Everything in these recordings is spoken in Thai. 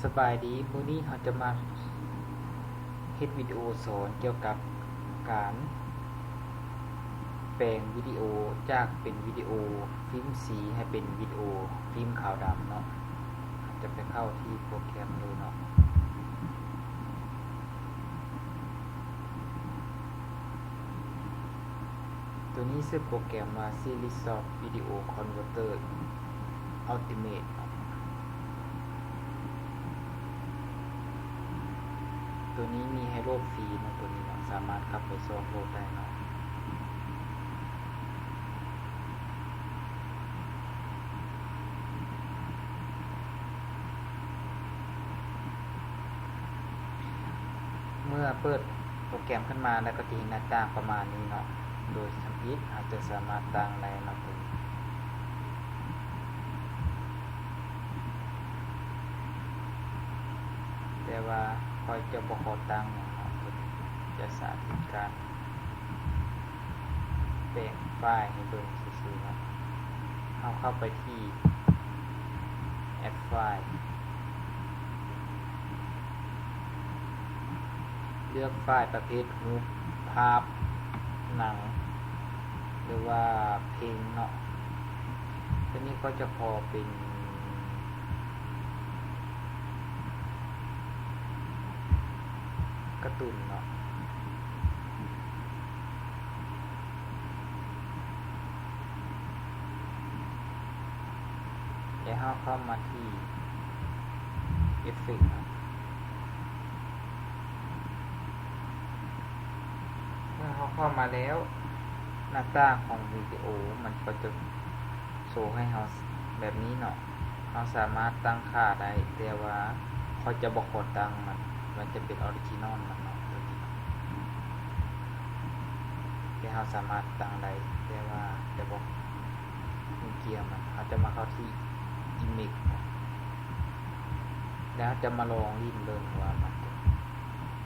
สบายดีมื้อนี้เราจะมาเฮ็ดวิดีโอสอนเกี่ยวกับการแปลงวิดีโอจากเป็นวิดีโอฟิล์มสีให้เป็นวิดีโอฟิล์มขาวดำเนาะจะไปเข้าที่โปรแกรมเลยเนาะตัวนี้ชื่อโปรแกรมว่า Series Video Converter Ultimate ตัวนี้มีให้โหลดฟรีนะตัวนี้เนาะสามารถเข้าไปโหลดได้เนาะเมื่อเปิดโปรแกรมขึ้นมาแล้วก็จะเห็นหน้าต่างประมาณนี้เนาะโดยทำอิฐอาจจะสามารถตั้งได้เนาะแต่ว่าคอยจะบ่ขอตั้งเนาะจะสาธิตการแปลงไฟล์ให้เบิ่งซื่อๆเนาะเข้าไปที่แอดไฟล์เลือกไฟล์ประเภทรูปภาพหนังหรือว่าเพลงเนาะตัวนี้ก็จะพอเป็นการ์ตูนเนาะแล้วเข้ามาที่เอฟเฟกต์เมื่อเข้ามาแล้วหน้าต่างของวิดีโอมันก็จะโชว์ให้เราแบบนี้เนาะเราสามารถตั้งค่าได้แต่ว่าเขาจะบอกขอตั้งมันจะเป็นออริจินอลมันเนาะตัวนี้ที่เราสามารถตั้งได้แต่ว่าจะบอกมีเกียร์มันเราจะมาเข้าที่ Image แล้วจะมาลองลิ้นเบิ่งว่ามัน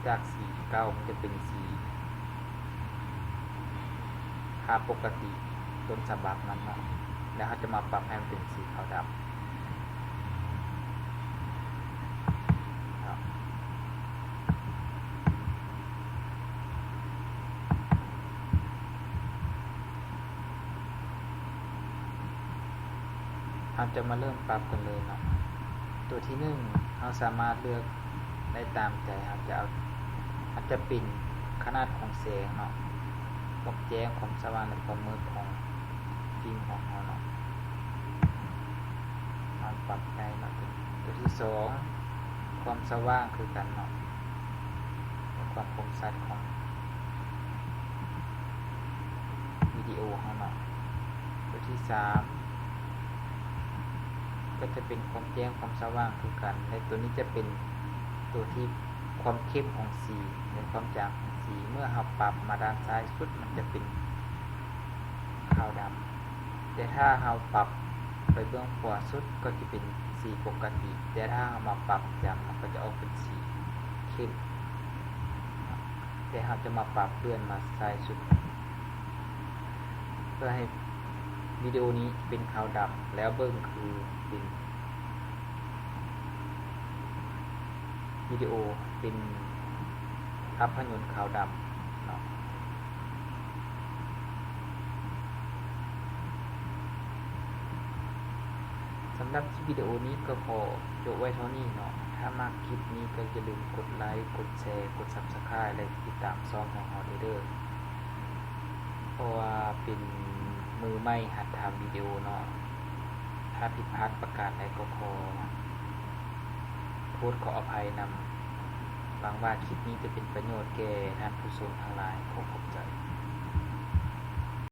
จากสีเก้ามันจะเป็นสีภาพปกติต้นฉบับมันเนาะแล้วเราจะมาปรับให้มันเป็นสีขาวดำเราจะมาเริ่มปรับกันเลยเนาะตัวที่1เราสามารถเลือกได้ตามใจเราจะเอาอาจจะเป็นขนาดของแสงเนาะความแจ้งความสว่างและความมืดของฟิล์มของเราเนาะเราปรับได้เนาะตัวที่2ความสว่างคือกันเนาะความคมชัดของวิดีโอของเราตัวที่3ก็จะเป็นความแจ้งความสว่างคือกันและตัวนี้จะเป็นตัวที่ความเข้มของสีและความจางของสีเมื่อเราปรับมาด้านซ้ายสุดมันจะเป็นขาวดำแต่ถ้าเราปรับไปเบื้องขวาสุดก็จะเป็นสีปกติแต่ถ้าเรามาปรับจางมันก็จะออกเป็นสีเข้มแต่เราจะมาปรับเลื่อนมาซ้ายสุดเพื่อให้วิดีโอนี้เป็นขาวดำแล้วเบิ้งคือเป็นวิดีโอเป็นภาพยนตร์ขาวดำเนาะสำหรับวิดีโอนี้ก็ขอจบไว้เท่านี้เนาะถ้ามากคลิปนี้ก็อย่าลืมกดไลค์กดแชร์กด Subscribe และติดตามช่องของเราเด้อเพราะว่าเป็นมือใหม่หัดทำวิดีโอเนาะถ้าผิดพลาดประการใดก็ขอโทษขออภัยนำหวังว่าคลิปนี้จะเป็นประโยชน์แก่ท่านผู้ชมทั้งหลายขอขอบใจ